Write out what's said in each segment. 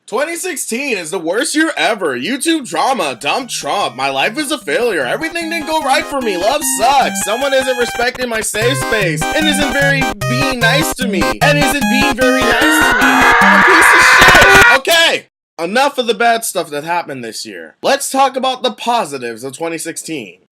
2016 is the worst year ever. YouTube drama, dumb Trump, my life is a failure, everything didn't go right for me, love sucks, someone isn't respecting my safe space, and isn't being nice to me, and isn't being very nice to me. I'm a piece of shit. Okay, enough of the bad stuff that happened this year. Let's talk about the positives of 2016.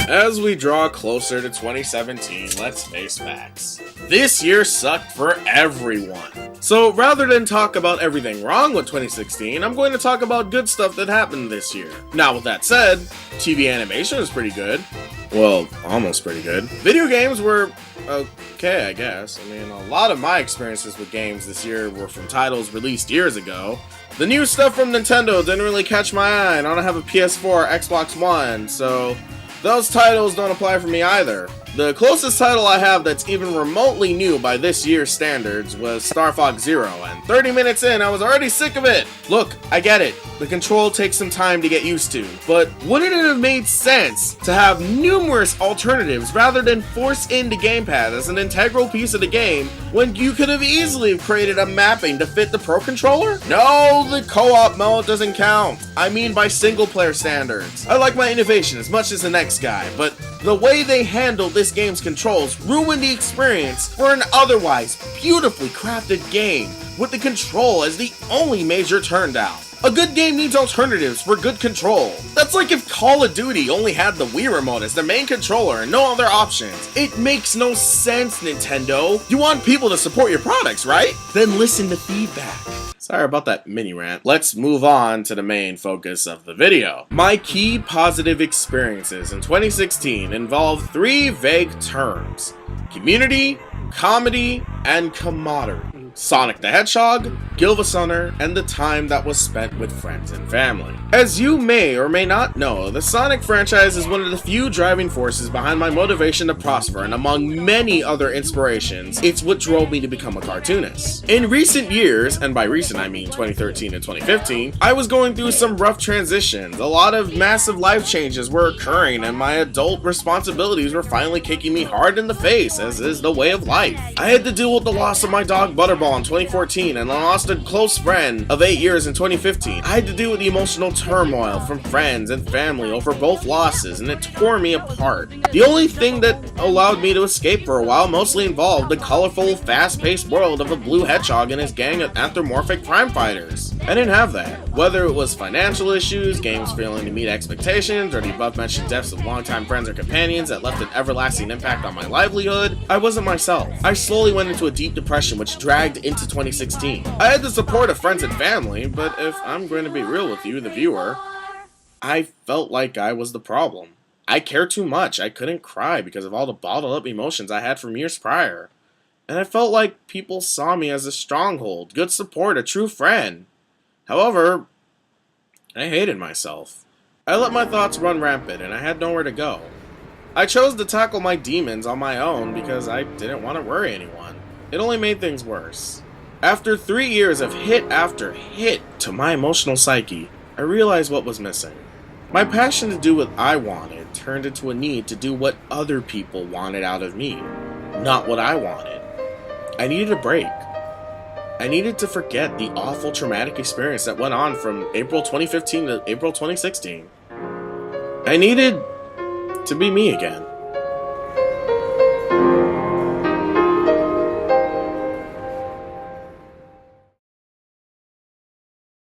As we draw closer to 2017, let's face facts. This year sucked for everyone. So rather than talk about everything wrong with 2016, I'm going to talk about good stuff that happened this year. Now with that said, TV animation was pretty good. Well, almost pretty good. Video games were okay, I guess. I mean, a lot of my experiences with games this year were from titles released years ago. The new stuff from Nintendo didn't really catch my eye, and I don't have a PS4 or Xbox One, so those titles don't apply for me either. The closest title I have that's even remotely new by this year's standards was Star Fox Zero, and 30 minutes in, I was already sick of it. Look, I get it. The control takes some time to get used to, but wouldn't it have made sense to have numerous alternatives rather than force in the gamepad as an integral piece of the game when you could have easily created a mapping to fit the Pro Controller? No, the co-op mode doesn't count. I mean by single player standards. I like my innovation as much as the next guy, but the way they handled this game's controls ruined the experience for an otherwise beautifully crafted game with the control as the only major turndown. A good game needs alternatives for good control. That's like if Call of Duty only had the Wii remote as the main controller and no other options. It makes no sense, Nintendo. You want people to support your products, right? Then listen to feedback. Sorry about that mini rant. Let's move on to the main focus of the video. My key positive experiences in 2016 involve three vague terms: community, comedy, and camaraderie. Sonic the Hedgehog, Gilvasunner, and the time that was spent with friends and family. As you may or may not know, the Sonic franchise is one of the few driving forces behind my motivation to prosper, and among many other inspirations, it's what drove me to become a cartoonist. In recent years, and by recent I mean 2013 and 2015, I was going through some rough transitions. A lot of massive life changes were occurring, and my adult responsibilities were finally kicking me hard in the face, as is the way of life. I had to deal with the loss of my dog Butterball in 2014, and I lost a close friend of 8 years in 2015. I had to deal with the emotional turmoil from friends and family over both losses, and it tore me apart. The only thing that allowed me to escape for a while mostly involved the colorful, fast-paced world of a blue hedgehog and his gang of anthropomorphic crime fighters. I didn't have that. Whether it was financial issues, games failing to meet expectations, or the above-mentioned deaths of longtime friends or companions that left an everlasting impact on my livelihood, I wasn't myself. I slowly went into a deep depression which dragged into 2016. I had the support of friends and family, but if I'm going to be real with you, the viewer, I felt like I was the problem. I cared too much. I couldn't cry because of all the bottled up emotions I had from years prior. And I felt like people saw me as a stronghold, good support, a true friend. However, I hated myself. I let my thoughts run rampant and I had nowhere to go. I chose to tackle my demons on my own because I didn't want to worry anyone. It only made things worse. After 3 years of hit after hit to my emotional psyche, I realized what was missing. My passion to do what I wanted turned into a need to do what other people wanted out of me, not what I wanted. I needed a break. I needed to forget the awful traumatic experience that went on from April 2015 to April 2016. I needed to be me again.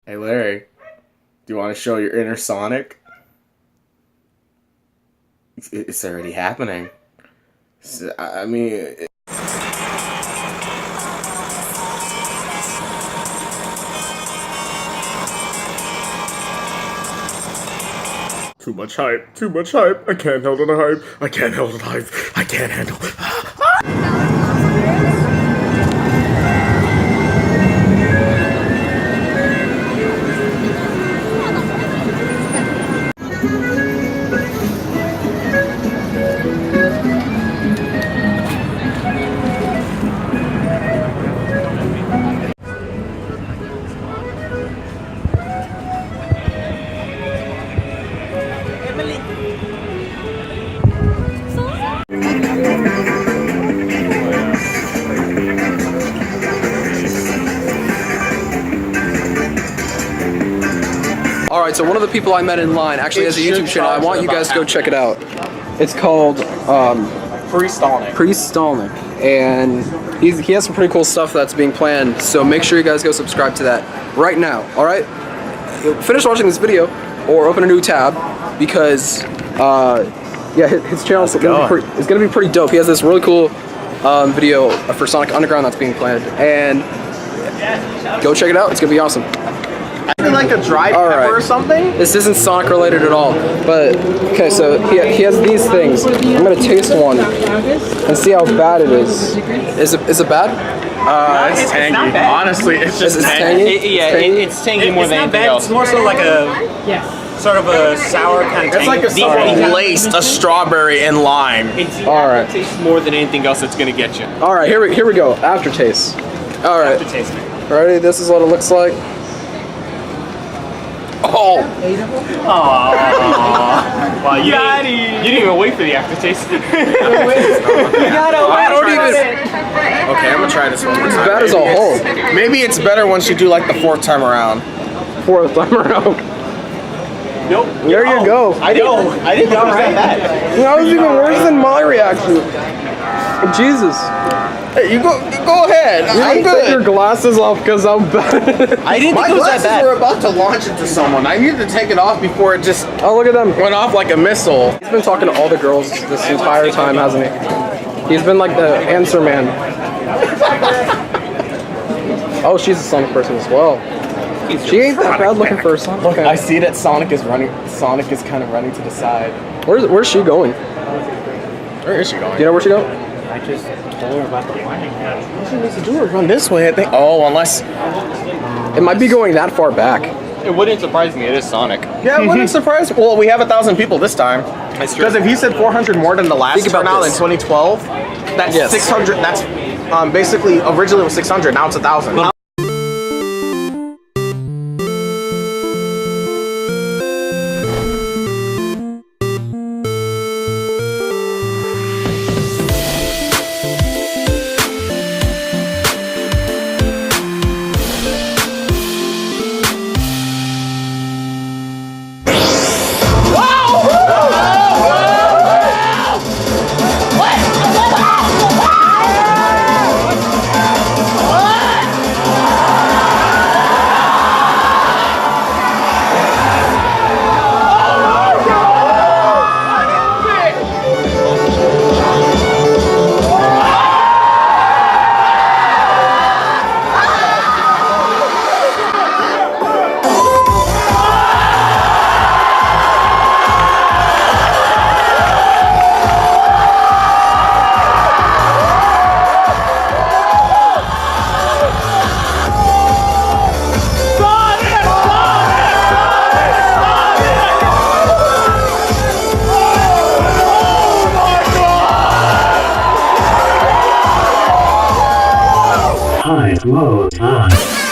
Hey Larry, do you want to show your inner Sonic? It's already happening. I mean... Too much hype, too much hype. I can't handle the hype. I can't handle the hype. I can't handle... Alright, so one of the people I met in line actually has a YouTube channel. I want you guys to go check it out. It's called SpeedSuperSonic. And he has some pretty cool stuff that's being planned, so make sure you guys go subscribe to that right now, alright? Finish watching this video or open a new tab because yeah, his channel is gonna be pretty dope. He has this really cool video for Sonic Underground that's being planned, and go check it out. It's gonna be awesome. Like a dried pepper or something? This isn't Sonic related at all, but okay, so he has these things. I'm gonna taste one and see how bad it is. Is it bad? It's tangy. Honestly, it's just tangy. It's tangy more than anything else. It's more so like a sort of a sour kind of tangy. It's like a laced a strawberry and lime. All right. Tastes more than anything else that's gonna get you. All right, here we go. Aftertaste. All right. Aftertaste. Ready? This is what it looks like. Oh! Well, you didn't even wait for the aftertaste. You gotta wait. Okay, I'm gonna try this one more time. As bad as a whole. Maybe it's better once you do like the 4th time around. 4th time around. Nope. There you go. I didn't know it was that bad. That was even worse than my reaction. Jesus. Hey, you go ahead. I'm good. Take your glasses off because I'm bad. I didn't think it was that bad. We're about to launch into someone. I needed to take it off before it just Oh, look at them. went off like a missile. He's been talking to all the girls this entire time, hasn't he? He's been like the answer man. Oh, she's a Sonic person as well. She ain't that bad looking for a Sonic. Look, I see that Sonic is kind of running to the side. Where's she going? Where is she going? Do you know where she going? I just told her about the wine. What she needs to do is run this way, I think. Oh, unless... It might be going that far back. It wouldn't surprise me. It is Sonic. Yeah, it wouldn't surprise me. Well, we have 1,000 people this time. That's true. Because if he said 400 more than the last Think about turnout in this. 2012, that's Yes. 600. That's basically originally it was 600. Now it's 1,000.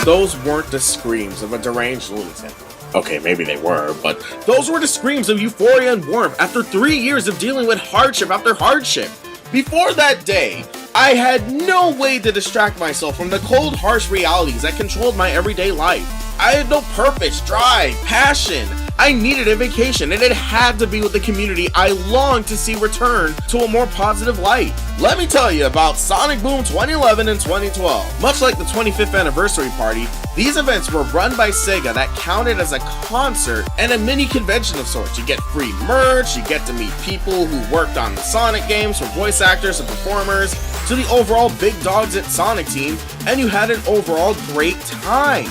Those weren't the screams of a deranged lunatic. Okay, maybe they were, but those were the screams of euphoria and warmth after 3 years of dealing with hardship after hardship. Before that day, I had no way to distract myself from the cold, harsh realities that controlled my everyday life. I had no purpose, drive, passion. I needed a vacation, and it had to be with the community I longed to see return to a more positive light. Let me tell you about Sonic Boom 2011 and 2012. Much like the 25th anniversary party, these events were run by Sega that counted as a concert and a mini convention of sorts. You get free merch, you get to meet people who worked on the Sonic games, from voice actors and performers to the overall big dogs at Sonic Team, and you had an overall great time.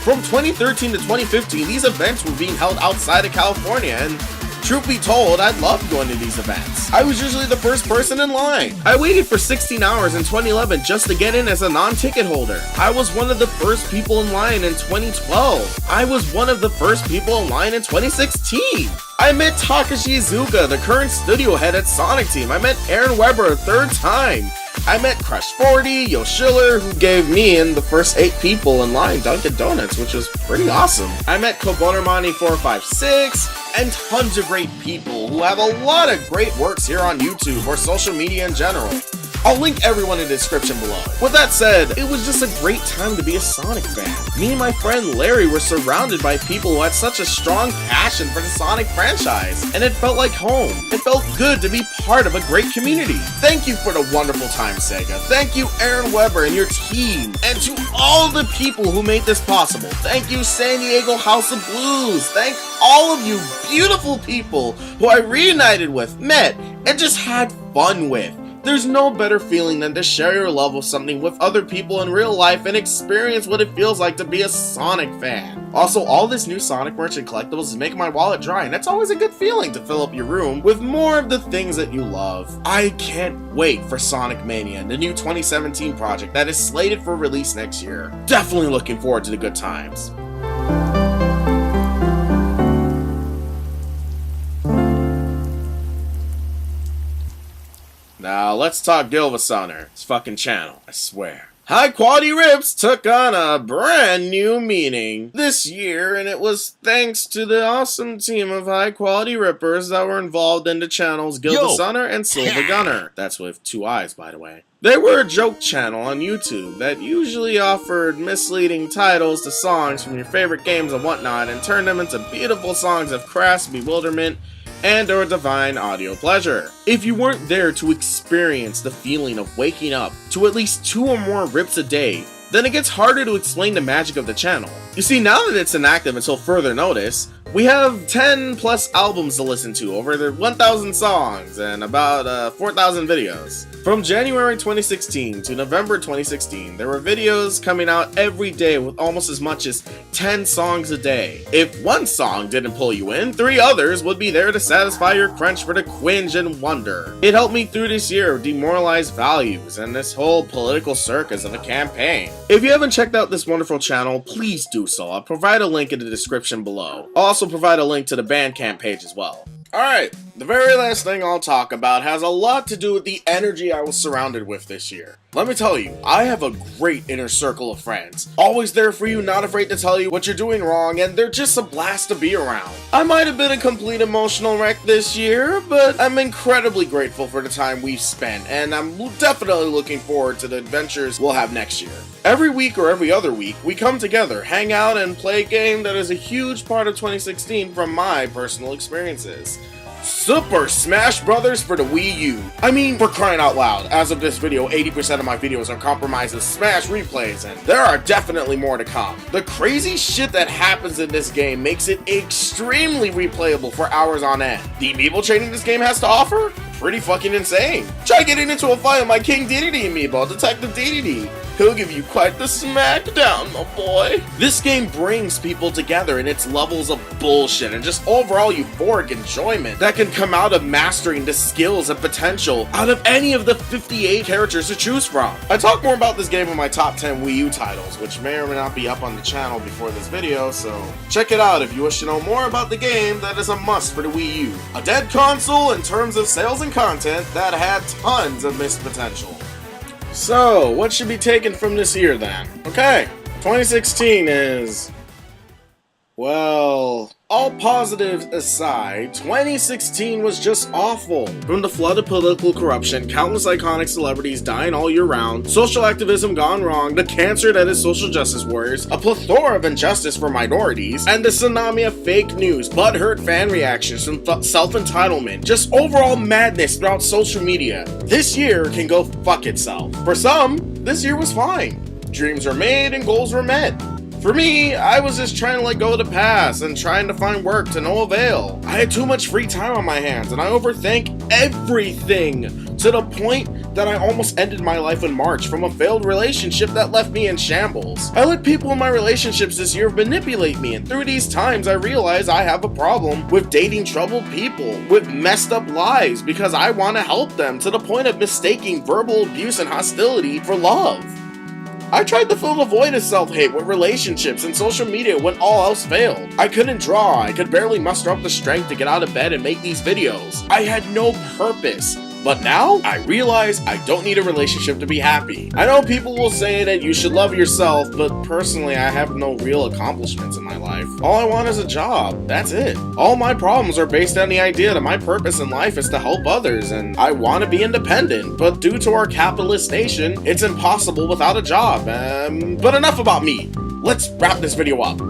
From 2013 to 2015, these events were being held outside of California, and truth be told, I loved going to these events. I was usually the first person in line. I waited for 16 hours in 2011 just to get in as a non-ticket holder. I was one of the first people in line in 2012. I was one of the first people in line in 2016. I met Takashi Iizuka, the current studio head at Sonic Team. I met Aaron Weber a third time. I met Crush 40, Yoshiller, who gave me and the first 8 people in line Dunkin' Donuts, which was pretty awesome. I met Kobonomani 456, and tons of great people who have a lot of great works here on YouTube or social media in general. I'll link everyone in the description below. With that said, it was just a great time to be a Sonic fan. Me and my friend Larry were surrounded by people who had such a strong passion for the Sonic franchise, and it felt like home. It felt good to be part of a great community. Thank you for the wonderful time, Sega. Thank you, Aaron Weber and your team, and to all the people who made this possible. Thank you, San Diego House of Blues. Thank all of you beautiful people who I reunited with, met, and just had fun with. There's no better feeling than to share your love of something with other people in real life and experience what it feels like to be a Sonic fan. Also, all this new Sonic merch and collectibles is making my wallet dry, and it's always a good feeling to fill up your room with more of the things that you love. I can't wait for Sonic Mania, the new 2017 project that is slated for release next year. Definitely looking forward to the good times. Now let's talk Gilvasoner. It's fucking channel, I swear. High quality rips took on a brand new meaning this year, and it was thanks to the awesome team of high quality rippers that were involved in the channels Gilvasoner and Silva Gunner. That's with 2 eyes, by the way. They were a joke channel on YouTube that usually offered misleading titles to songs from your favorite games and whatnot and turned them into beautiful songs of crass bewilderment and or divine audio pleasure. If you weren't there to experience the feeling of waking up to at least 2 or more rips a day, then it gets harder to explain the magic of the channel. You see, now that it's inactive until further notice, we have 10 plus albums to listen to, over 1,000 songs, and about 4,000 videos. From January 2016 to November 2016, there were videos coming out every day with almost as much as 10 songs a day. If one song didn't pull you in, 3 others would be there to satisfy your crunch for the cringe and wonder. It helped me through this year of demoralized values and this whole political circus of a campaign. If you haven't checked out this wonderful channel, please do so. I'll provide a link in the description below. I'll also provide a link to the Bandcamp page as well. Alright, the very last thing I'll talk about has a lot to do with the energy I was surrounded with this year. Let me tell you, I have a great inner circle of friends. Always there for you, not afraid to tell you what you're doing wrong, and they're just a blast to be around. I might have been a complete emotional wreck this year, but I'm incredibly grateful for the time we've spent, and I'm definitely looking forward to the adventures we'll have next year. Every week or every other week, we come together, hang out, and play a game that is a huge part of 2016 from my personal experiences. Super Smash Bros. For the Wii U. I mean, for crying out loud, as of this video, 80% of my videos are compromised as Smash replays, and there are definitely more to come. The crazy shit that happens in this game makes it extremely replayable for hours on end. The amiibo training this game has to offer? Pretty fucking insane. Try getting into a fight with my King Dedede amiibo, Detective Dedede. He'll give you quite the smackdown, my boy. This game brings people together in its levels of bullshit and just overall euphoric enjoyment that can come out of mastering the skills and potential out of any of the 58 characters to choose from. I talk more about this game in my top 10 Wii U titles, which may or may not be up on the channel before this video, so check it out if you wish to know more about the game that is a must for the Wii U. A dead console in terms of sales and content that had tons of missed potential. So, what should be taken from this year then? Okay, 2016 is... well, all positives aside, 2016 was just awful. From the flood of political corruption, countless iconic celebrities dying all year round, social activism gone wrong, the cancer that is social justice warriors, a plethora of injustice for minorities, and the tsunami of fake news, butthurt fan reactions, and self-entitlement, just overall madness throughout social media. This year can go fuck itself. For some, this year was fine. Dreams were made and goals were met. For me, I was just trying to let go of the past and trying to find work to no avail. I had too much free time on my hands and I overthink everything to the point that I almost ended my life in March from a failed relationship that left me in shambles. I let people in my relationships this year manipulate me, and through these times I realized I have a problem with dating troubled people with messed up lives because I want to help them to the point of mistaking verbal abuse and hostility for love. I tried to fill the void of self-hate with relationships and social media when all else failed. I couldn't draw, I could barely muster up the strength to get out of bed and make these videos. I had no purpose. But now, I realize I don't need a relationship to be happy. I know people will say that you should love yourself, but personally I have no real accomplishments in my life. All I want is a job, that's it. All my problems are based on the idea that my purpose in life is to help others, and I want to be independent, but due to our capitalist nation, it's impossible without a job. But enough about me. Let's wrap this video up.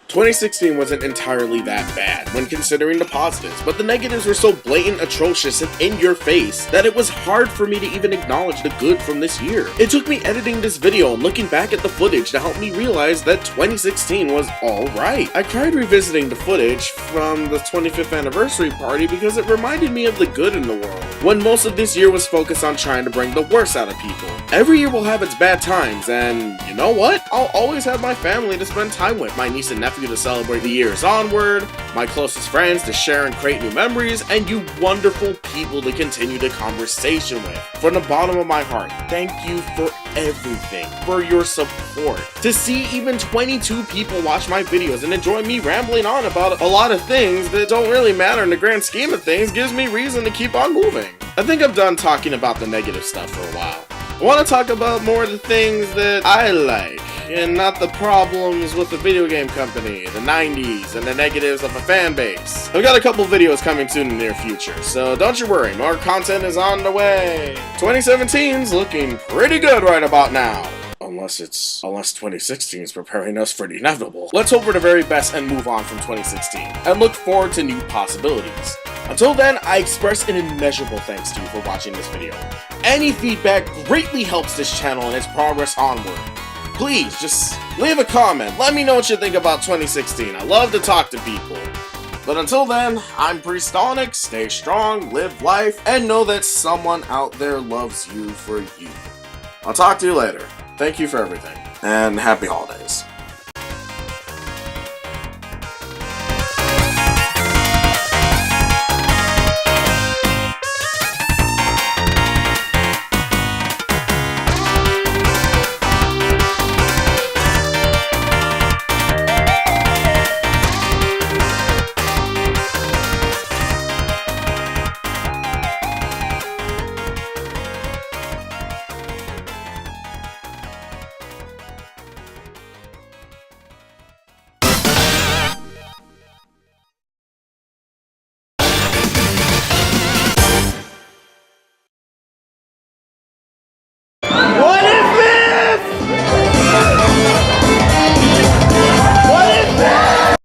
2016 wasn't entirely that bad when considering the positives, but the negatives were so blatant, atrocious, and in your face that it was hard for me to even acknowledge the good from this year. It took me editing this video and looking back at the footage to help me realize that 2016 was alright. I cried revisiting the footage from the 25th anniversary party because it reminded me of the good in the world, when most of this year was focused on trying to bring the worst out of people. Every year will have its bad times, and you know what? I'll always have my family to spend time with, my niece and nephew to celebrate the years onward, my closest friends to share and create new memories, and you wonderful people to continue the conversation with. From the bottom of my heart, thank you for everything, for your support. To see even 22 people watch my videos and enjoy me rambling on about a lot of things that don't really matter in the grand scheme of things gives me reason to keep on moving. I think I'm done talking about the negative stuff for a while. I want to talk about more of the things that I like, and not the problems with the video game company, the 90s, and the negatives of a fan base. I've got a couple videos coming soon in the near future, so don't you worry, more content is on the way. 2017's looking pretty good right about now. Unless 2016 is preparing us for the inevitable. Let's hope for the very best and move on from 2016, and look forward to new possibilities. Until then, I express an immeasurable thanks to you for watching this video. Any feedback greatly helps this channel and its progress onward. Please, just leave a comment, let me know what you think about 2016, I love to talk to people. But until then, I'm SpeedSuperSonic, stay strong, live life, and know that someone out there loves you for you. I'll talk to you later. Thank you for everything, and happy holidays.